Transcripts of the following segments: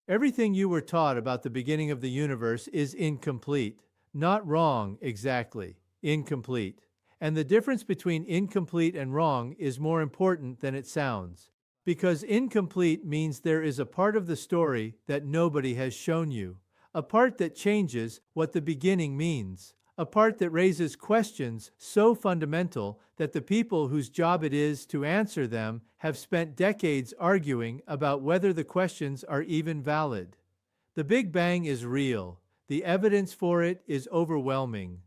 Everything you were taught about the beginning of the universe is incomplete. Not wrong, exactly. Incomplete. And the difference between incomplete and wrong is more important than it sounds. Because incomplete means there is a part of the story that nobody has shown you. A part that changes what the beginning means. A part that raises questions so fundamental that the people whose job it is to answer them have spent decades arguing about whether the questions are even valid. The Big Bang is real. The evidence for it is overwhelming.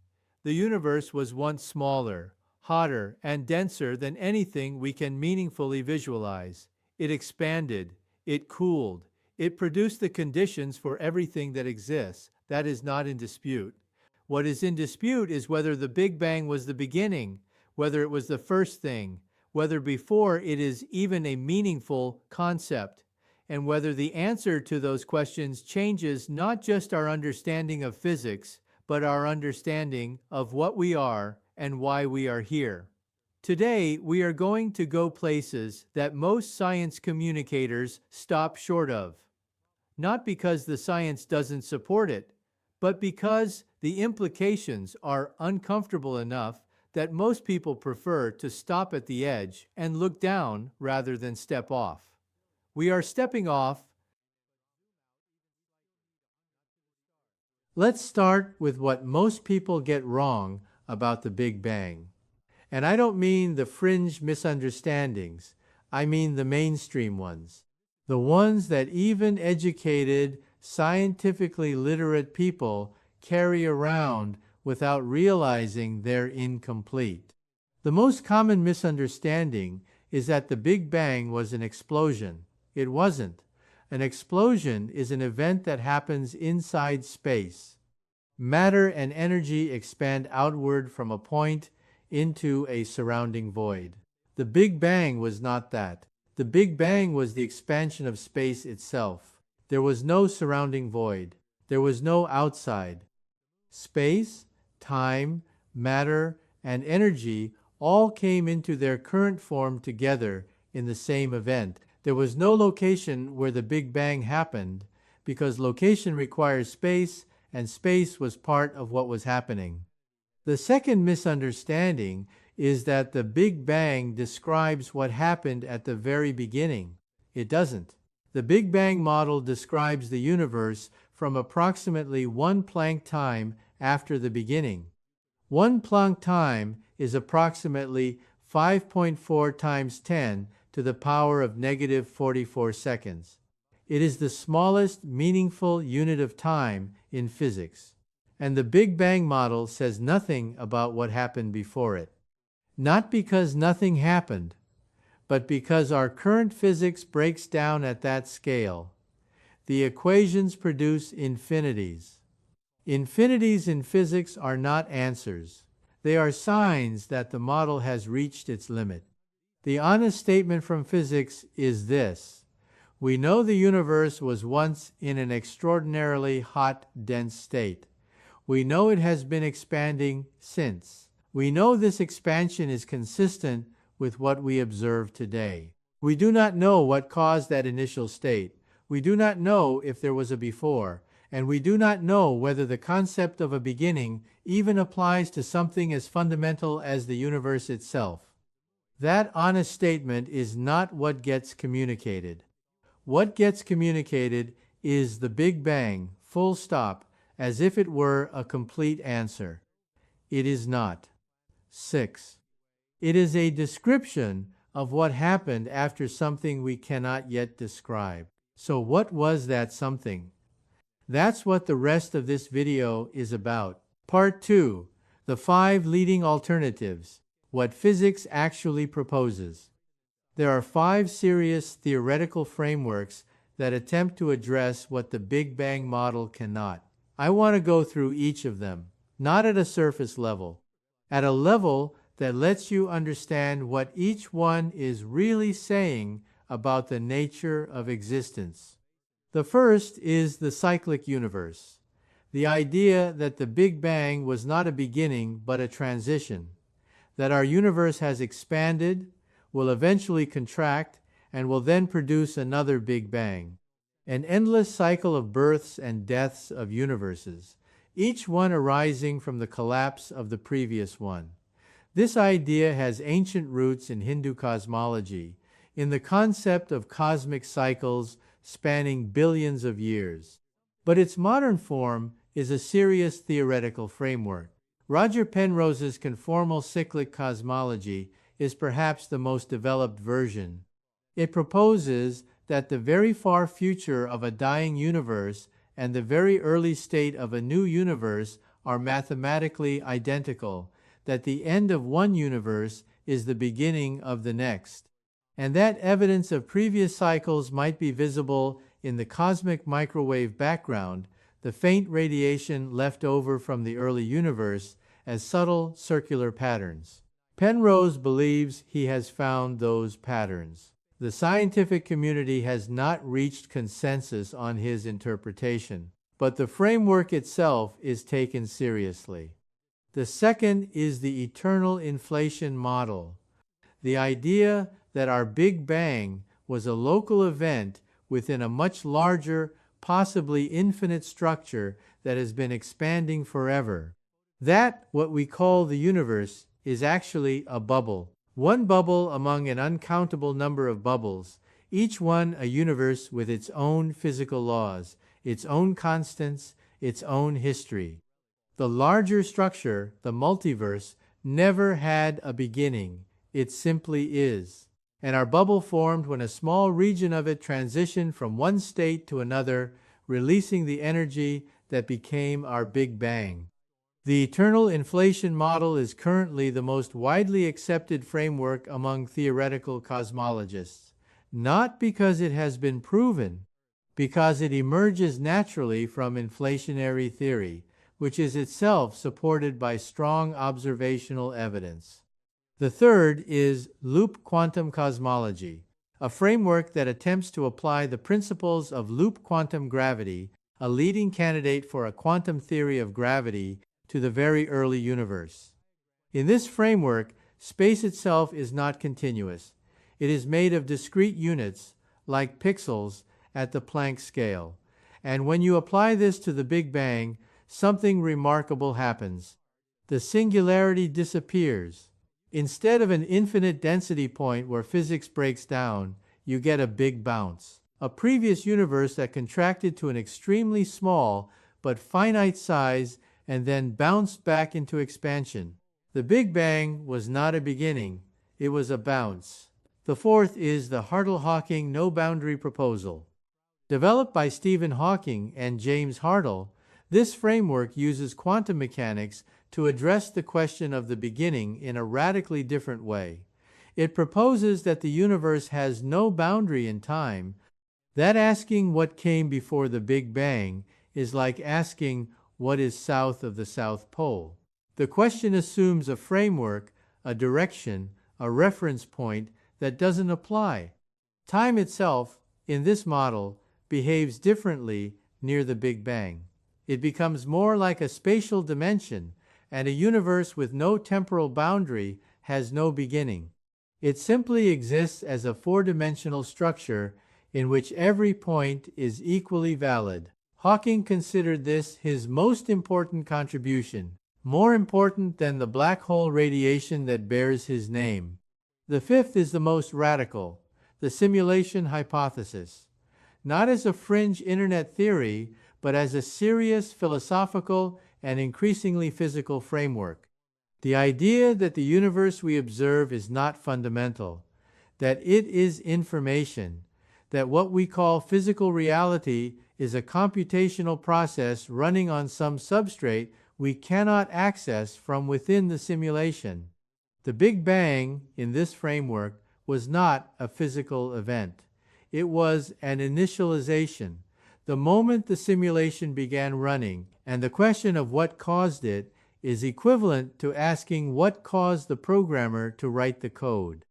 The universe was once smaller, hotter, and denser than anything we can meaningfully visualize. It expanded, it cooled, it produced the conditions for everything that exists. That is not in dispute. What is in dispute is whether the Big Bang was the beginning, whether it was the first thing, whether before it is even a meaningful concept, and whether the answer to those questions changes not just our understanding of physics, but our understanding of what we are and why we are here. Today, we are going to go places that most science communicators stop short of. Not because the science doesn't support it, but because the implications are uncomfortable enough that most people prefer to stop at the edge and look down rather than step off. We are stepping off. Let's start with what most people get wrong about the Big Bang. And I don't mean the fringe misunderstandings, I mean the mainstream ones. The ones that even educated, scientifically literate people carry around without realizing they're incomplete. The most common misunderstanding is that the Big Bang was an explosion. It wasn't. An explosion is an event that happens inside space. Matter and energy expand outward from a point into a surrounding void. The Big Bang was not that. The Big Bang was the expansion of space itself. There was no surrounding void. There was no outside. Space, time, matter, and energy all came into their current form together in the same event. There was no location where the Big Bang happened because location requires space, and space was part of what was happening. The second misunderstanding is that the Big Bang describes what happened at the very beginning. It doesn't. The Big Bang model describes the universe from approximately 1 Planck time after the beginning. 1 Planck time is approximately 5.4 times 10 to the power of negative 44 seconds. It is the smallest meaningful unit of time in physics. And the Big Bang model says nothing about what happened before it. Not because nothing happened, but because our current physics breaks down at that scale. The equations produce infinities. Infinities in physics are not answers. They are signs that the model has reached its limit. The honest statement from physics is this: we know the universe was once in an extraordinarily hot, dense state. We know it has been expanding since. We know this expansion is consistent with what we observe today. We do not know what caused that initial state. We do not know if there was a before, and we do not know whether the concept of a beginning even applies to something as fundamental as the universe itself. That honest statement is not what gets communicated. What gets communicated is the Big Bang, full stop, as if it were a complete answer. It is not. 6. It is a description of what happened after something we cannot yet describe. So what was that something? That's what the rest of this video is about. Part 2. The 5 leading alternatives. What physics actually proposes. There are 5 serious theoretical frameworks that attempt to address what the Big Bang model cannot. I want to go through each of them, not at a surface level, at a level that lets you understand what each one is really saying about the nature of existence. The first is the cyclic universe, the idea that the Big Bang was not a beginning but a transition, that our universe has expanded, will eventually contract, and will then produce another Big Bang. an endless cycle of births and deaths of universes, each one arising from the collapse of the previous one. This idea has ancient roots in Hindu cosmology, in the concept of cosmic cycles spanning billions of years. But its modern form is a serious theoretical framework. Roger Penrose's conformal cyclic cosmology is perhaps the most developed version. It proposes that the very far future of a dying universe and the very early state of a new universe are mathematically identical, that the end of one universe is the beginning of the next, and that evidence of previous cycles might be visible in the cosmic microwave background, the faint radiation left over from the early universe, as subtle circular patterns. Penrose believes he has found those patterns. The scientific community has not reached consensus on his interpretation, but the framework itself is taken seriously. The second is the eternal inflation model, the idea that our Big Bang was a local event within a much larger, possibly infinite structure that has been expanding forever. That, what we call the universe, is actually a bubble. One bubble among an uncountable number of bubbles, each one a universe with its own physical laws, its own constants, its own history. The larger structure, the multiverse, never had a beginning. It simply is. And our bubble formed when a small region of it transitioned from one state to another, releasing the energy that became our Big Bang. The eternal inflation model is currently the most widely accepted framework among theoretical cosmologists, not because it has been proven, because it emerges naturally from inflationary theory, which is itself supported by strong observational evidence. The third is loop quantum cosmology, a framework that attempts to apply the principles of loop quantum gravity, a leading candidate for a quantum theory of gravity, to the very early universe. In this framework, space itself is not continuous. It is made of discrete units, like pixels, at the Planck scale. And when you apply this to the Big Bang, something remarkable happens. The singularity disappears. Instead of an infinite density point where physics breaks down, you get a big bounce. A previous universe that contracted to an extremely small but finite size and then bounced back into expansion. The Big Bang was not a beginning, it was a bounce. The fourth is the Hartle-Hawking no-boundary proposal. Developed by Stephen Hawking and James Hartle, this framework uses quantum mechanics to address the question of the beginning in a radically different way. It proposes that the universe has no boundary in time, that asking what came before the Big Bang is like asking what is south of the South Pole. The question assumes a framework, a direction, a reference point that doesn't apply. Time itself, in this model, behaves differently near the Big Bang. It becomes more like a spatial dimension, and a universe with no temporal boundary has no beginning. It simply exists as a four-dimensional structure in which every point is equally valid. Hawking considered this his most important contribution, more important than the black hole radiation that bears his name. The fifth is the most radical, the simulation hypothesis. Not as a fringe internet theory, but as a serious philosophical and increasingly physical framework. The idea that the universe we observe is not fundamental, that it is information, that what we call physical reality is a computational process running on some substrate we cannot access from within the simulation. The Big Bang, in this framework, was not a physical event. It was an initialization, the moment the simulation began running, and the question of what caused it is equivalent to asking what caused the programmer to write the code.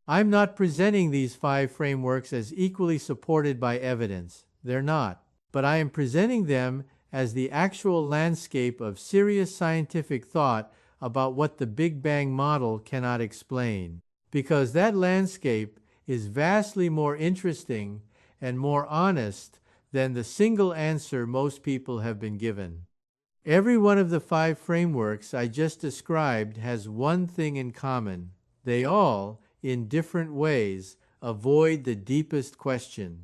I'm not presenting these five frameworks as equally supported by evidence. They're not. But I am presenting them as the actual landscape of serious scientific thought about what the Big Bang model cannot explain, because that landscape is vastly more interesting and more honest than the single answer most people have been given. Every one of the 5 frameworks I just described has one thing in common. They all, in different ways, avoid the deepest question.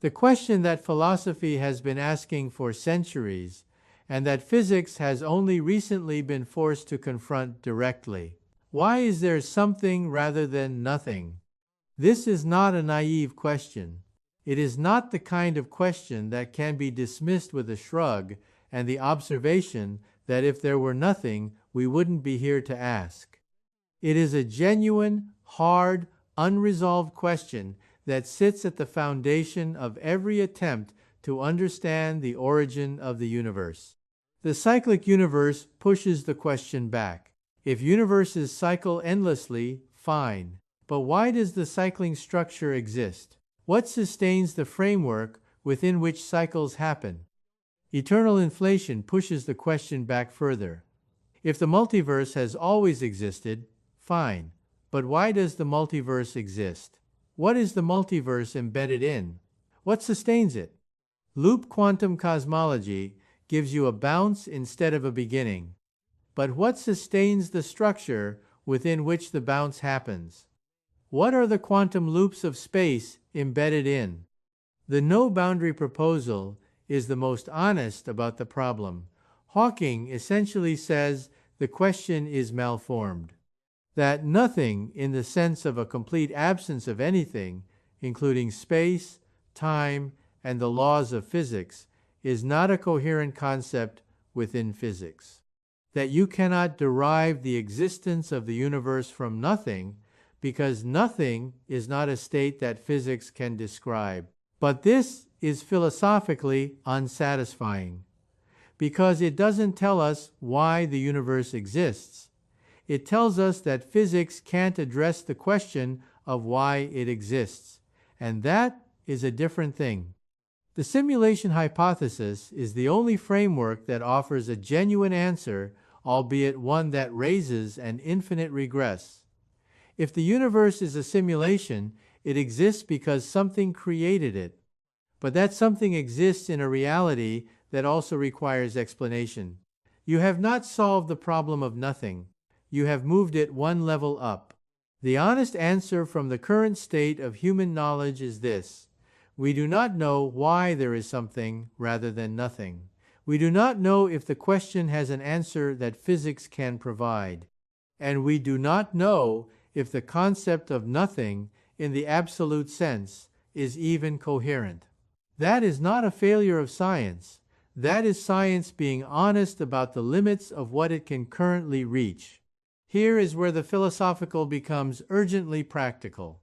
The question that philosophy has been asking for centuries, and that physics has only recently been forced to confront directly. Why is there something rather than nothing? This is not a naive question. It is not the kind of question that can be dismissed with a shrug and the observation that if there were nothing, we wouldn't be here to ask. It is a genuine, hard, unresolved question that sits at the foundation of every attempt to understand the origin of the universe. The cyclic universe pushes the question back. If universes cycle endlessly, fine. But why does the cycling structure exist? What sustains the framework within which cycles happen? Eternal inflation pushes the question back further. If the multiverse has always existed, fine. But why does the multiverse exist? What is the multiverse embedded in? What sustains it? Loop quantum cosmology gives you a bounce instead of a beginning. But what sustains the structure within which the bounce happens? What are the quantum loops of space embedded in? The no-boundary proposal is the most honest about the problem. Hawking essentially says the question is malformed. That nothing, in the sense of a complete absence of anything, including space, time, and the laws of physics, is not a coherent concept within physics. That you cannot derive the existence of the universe from nothing, because nothing is not a state that physics can describe. But this is philosophically unsatisfying, because it doesn't tell us why the universe exists. It tells us that physics can't address the question of why it exists, and that is a different thing. The simulation hypothesis is the only framework that offers a genuine answer, albeit one that raises an infinite regress. If the universe is a simulation, it exists because something created it. But that something exists in a reality that also requires explanation. You have not solved the problem of nothing. You have moved it one level up. The honest answer from the current state of human knowledge is this: we do not know why there is something rather than nothing. We do not know if the question has an answer that physics can provide. And we do not know if the concept of nothing in the absolute sense is even coherent. That is not a failure of science. That is science being honest about the limits of what it can currently reach. Here is where the philosophical becomes urgently practical.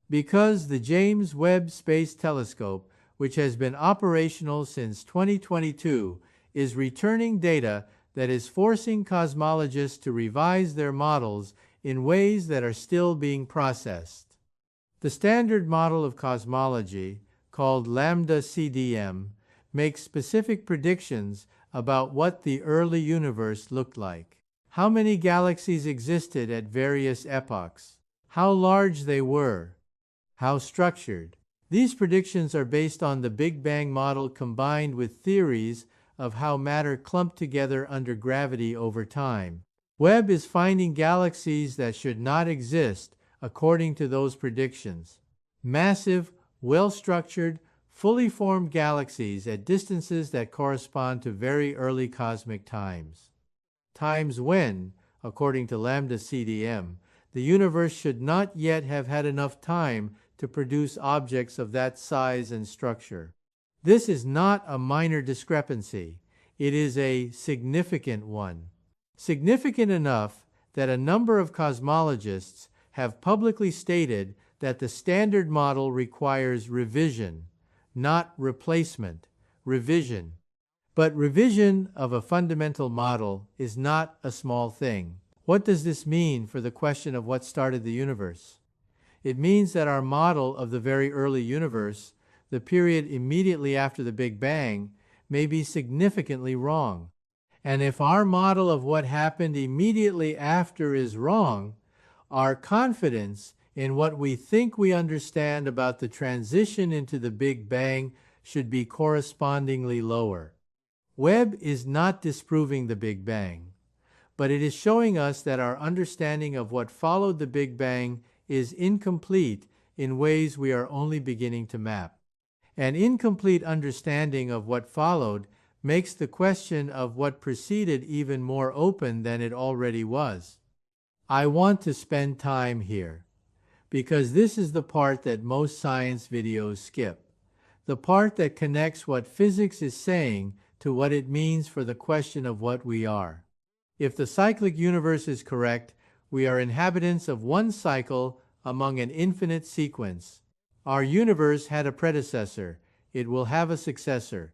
Because the James Webb Space Telescope, which has been operational since 2022, is returning data that is forcing cosmologists to revise their models in ways that are still being processed. The standard model of cosmology, called lambda CDM, makes specific predictions about what the early universe looked like. How many galaxies existed at various epochs? How large they were? How structured? These predictions are based on the Big Bang model combined with theories of how matter clumped together under gravity over time. Webb is finding galaxies that should not exist according to those predictions. Massive, well-structured, fully formed galaxies at distances that correspond to very early cosmic times. Times when, according to lambda CDM, the universe should not yet have had enough time to produce objects of that size and structure. This is not a minor discrepancy. It is a significant one. Significant enough that a number of cosmologists have publicly stated that the standard model requires revision, not replacement, revision. But revision of a fundamental model is not a small thing. What does this mean for the question of what started the universe? It means that our model of the very early universe, the period immediately after the Big Bang, may be significantly wrong. And if our model of what happened immediately after is wrong, our confidence in what we think we understand about the transition into the Big Bang should be correspondingly lower. Webb is not disproving the Big Bang, but it is showing us that our understanding of what followed the Big Bang is incomplete in ways we are only beginning to map. An incomplete understanding of what followed makes the question of what preceded even more open than it already was. I want to spend time here, because this is the part that most science videos skip, the part that connects what physics is saying to what it means for the question of what we are. If the cyclic universe is correct, we are inhabitants of one cycle among an infinite sequence. Our universe had a predecessor. It will have a successor.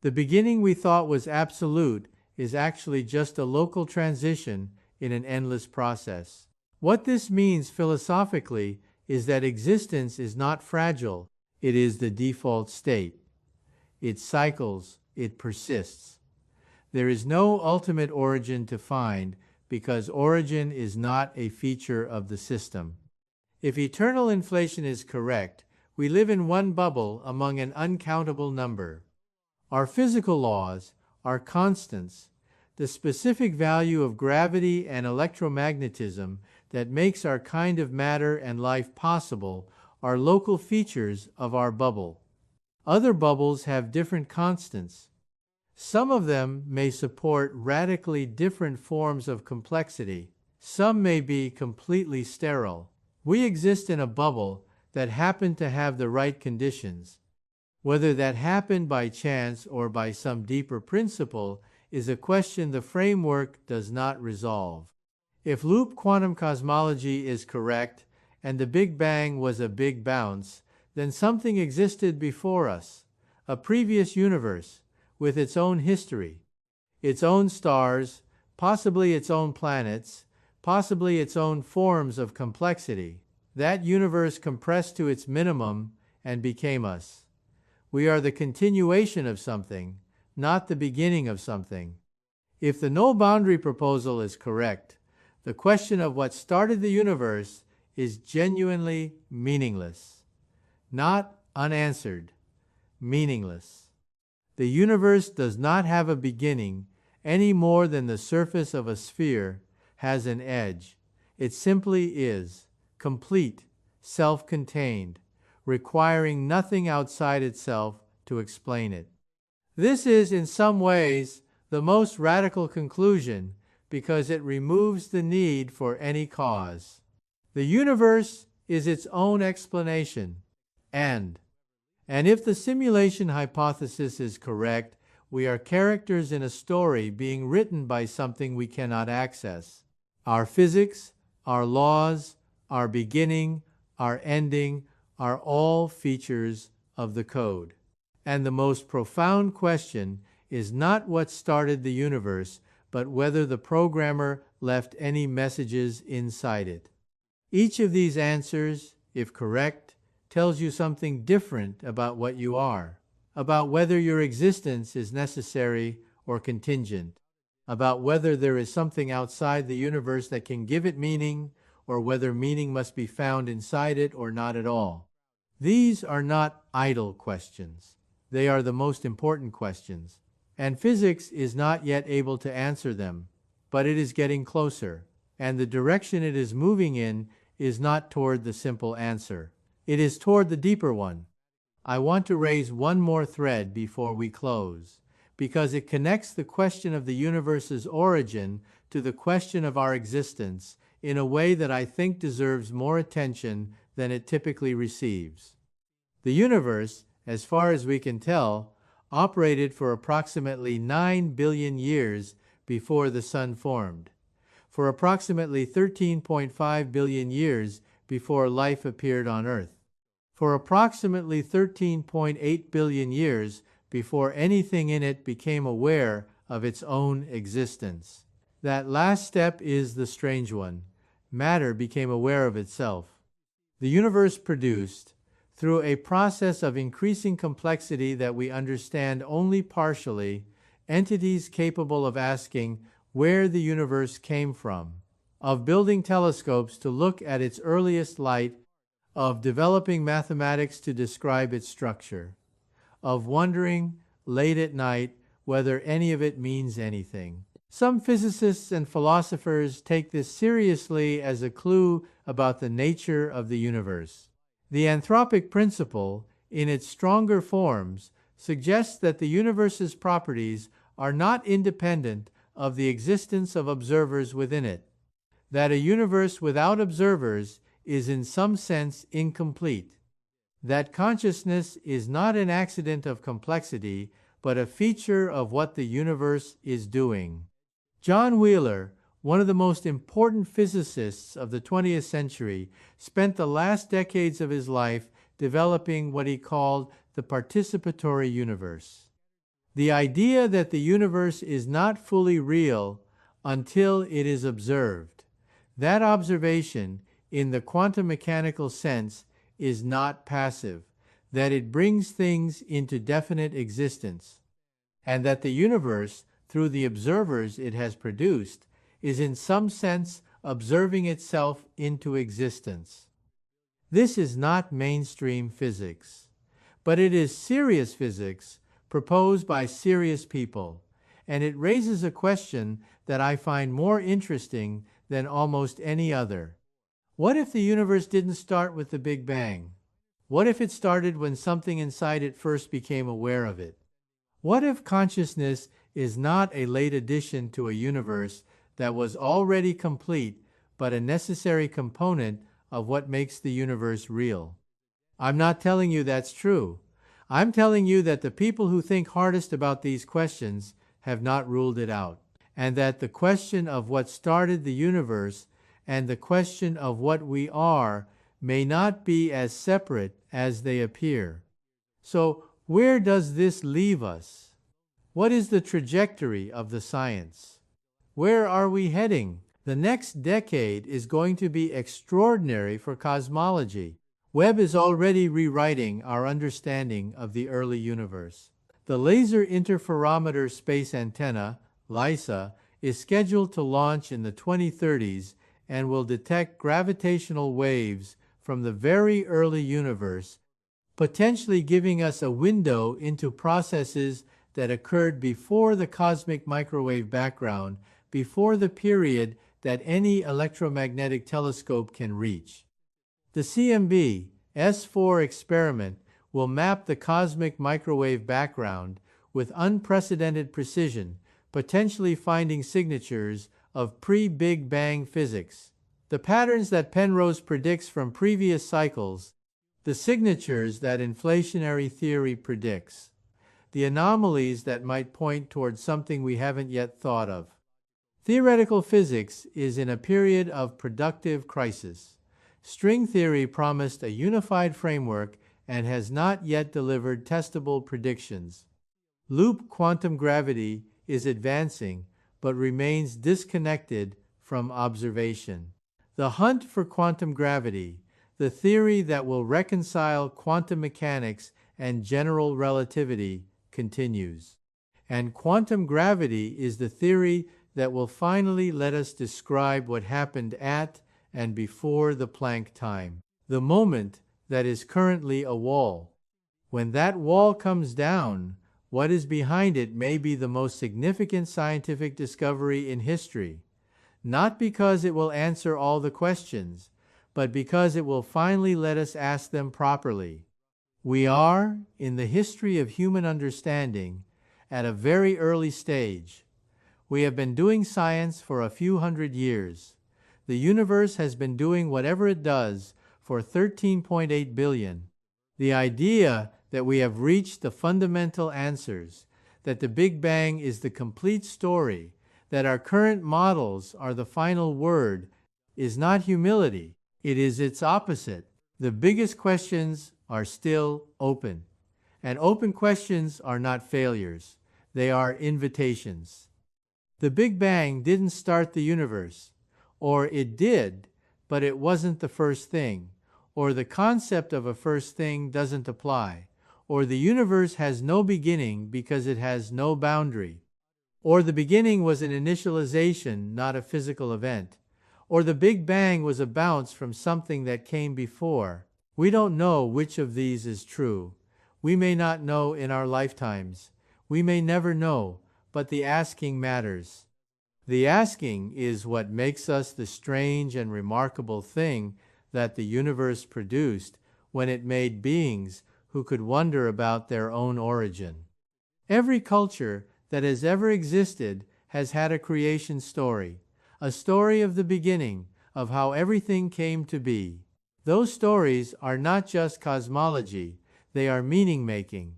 The beginning we thought was absolute is actually just a local transition in an endless process. What this means philosophically is that existence is not fragile. It is the default state. It cycles. It persists. There is no ultimate origin to find because origin is not a feature of the system. If eternal inflation is correct, we live in one bubble among an uncountable number. Our physical laws, our constants, the specific value of gravity and electromagnetism that makes our kind of matter and life possible are local features of our bubble. Other bubbles have different constants. Some of them may support radically different forms of complexity. Some may be completely sterile. We exist in a bubble that happened to have the right conditions. Whether that happened by chance or by some deeper principle is a question the framework does not resolve. If loop quantum cosmology is correct and the Big Bang was a big bounce, then something existed before us, a previous universe with its own history, its own stars, possibly its own planets, possibly its own forms of complexity. That universe compressed to its minimum and became us. We are the continuation of something, not the beginning of something. If the no-boundary proposal is correct, the question of what started the universe is genuinely meaningless. Not unanswered, meaningless. The universe does not have a beginning any more than the surface of a sphere has an edge. It simply is, complete, self-contained, requiring nothing outside itself to explain it. This is, in some ways, the most radical conclusion because it removes the need for any cause. The universe is its own explanation, and if the simulation hypothesis is correct, we are characters in a story being written by something we cannot access. Our physics, our laws, our beginning, our ending are all features of the code. And the most profound question is not what started the universe, but whether the programmer left any messages inside it. Each of these answers, if correct, tells you something different about what you are, about whether your existence is necessary or contingent, about whether there is something outside the universe that can give it meaning, or whether meaning must be found inside it or not at all. These are not idle questions. They are the most important questions, and physics is not yet able to answer them, but it is getting closer, and the direction it is moving in is not toward the simple answer. It is toward the deeper one. I want to raise one more thread before we close, because it connects the question of the universe's origin to the question of our existence in a way that I think deserves more attention than it typically receives. The universe, as far as we can tell, operated for approximately 9 billion years before the Sun formed, for approximately 13.5 billion years before life appeared on Earth, for approximately 13.8 billion years before anything in it became aware of its own existence. That last step is the strange one. Matter became aware of itself. The universe produced, through a process of increasing complexity that we understand only partially, entities capable of asking where the universe came from, of building telescopes to look at its earliest light, of developing mathematics to describe its structure, of wondering late at night whether any of it means anything. Some physicists and philosophers take this seriously as a clue about the nature of the universe. The anthropic principle, in its stronger forms, suggests that the universe's properties are not independent of the existence of observers within it, that a universe without observers is in some sense incomplete, that consciousness is not an accident of complexity, but a feature of what the universe is doing. John Wheeler, one of the most important physicists of the 20th century, spent the last decades of his life developing what he called the participatory universe. The idea that the universe is not fully real until it is observed. That observation, in the quantum mechanical sense, is not passive, that it brings things into definite existence, and that the universe, through the observers it has produced, is in some sense observing itself into existence. This is not mainstream physics, but it is serious physics proposed by serious people, and it raises a question that I find more interesting than almost any other. What if the universe didn't start with the Big Bang? What if it started when something inside it first became aware of it? What if consciousness is not a late addition to a universe that was already complete, but a necessary component of what makes the universe real? I'm not telling you that's true. I'm telling you that the people who think hardest about these questions have not ruled it out, and that the question of what started the universe and the question of what we are may not be as separate as they appear. So, where does this leave us? What is the trajectory of the science? Where are we heading? The next decade is going to be extraordinary for cosmology. Webb is already rewriting our understanding of the early universe. The Laser Interferometer Space Antenna, LISA, is scheduled to launch in the 2030s and will detect gravitational waves from the very early universe, potentially giving us a window into processes that occurred before the cosmic microwave background, before the period that any electromagnetic telescope can reach. The CMB S4 experiment will map the cosmic microwave background with unprecedented precision, potentially finding signatures of pre-Big Bang physics. The patterns that Penrose predicts from previous cycles, the signatures that inflationary theory predicts, the anomalies that might point towards something we haven't yet thought of. Theoretical physics is in a period of productive crisis. String theory promised a unified framework and has not yet delivered testable predictions. Loop quantum gravity is advancing, but remains disconnected from observation. The hunt for quantum gravity, the theory that will reconcile quantum mechanics and general relativity, continues. And quantum gravity is the theory that will finally let us describe what happened at and before the Planck time, the moment that is currently a wall. When that wall comes down, what is behind it may be the most significant scientific discovery in history, not because it will answer all the questions, but because it will finally let us ask them properly. We are, in the history of human understanding, at a very early stage. We have been doing science for a few hundred years. The universe has been doing whatever it does for 13.8 billion. The idea that we have reached the fundamental answers, that the Big Bang is the complete story, that our current models are the final word, is not humility. It is its opposite. The biggest questions are still open. And open questions are not failures. They are invitations. The Big Bang didn't start the universe. Or it did, but it wasn't the first thing. Or the concept of a first thing doesn't apply. Or the universe has no beginning because it has no boundary. Or the beginning was an initialization, not a physical event. Or the Big Bang was a bounce from something that came before. We don't know which of these is true. We may not know in our lifetimes. We may never know, but the asking matters. The asking is what makes us the strange and remarkable thing that the universe produced when it made beings who could wonder about their own origin. Every culture that has ever existed has had a creation story, a story of the beginning, of how everything came to be. Those stories are not just cosmology, they are meaning-making.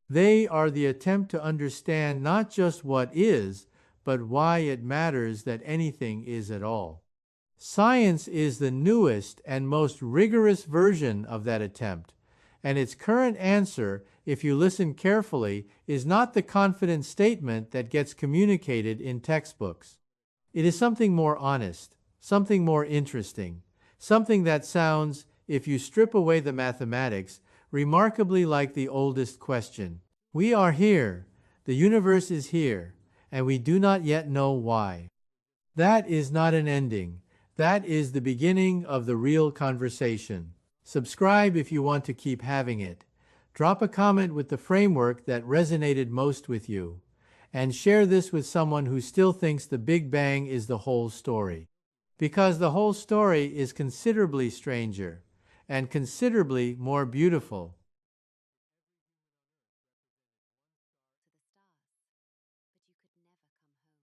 They are the attempt to understand not just what is, but why it matters that anything is at all. Science is the newest and most rigorous version of that attempt, and its current answer, if you listen carefully, is not the confident statement that gets communicated in textbooks. It is something more honest, something more interesting, something that sounds, if you strip away the mathematics, remarkably like the oldest question. We are here, the universe is here, and we do not yet know why. That is not an ending. That is the beginning of the real conversation. Subscribe if you want to keep having it. Drop a comment with the framework that resonated most with you. And share this with someone who still thinks the Big Bang is the whole story. Because the whole story is considerably stranger and considerably more beautiful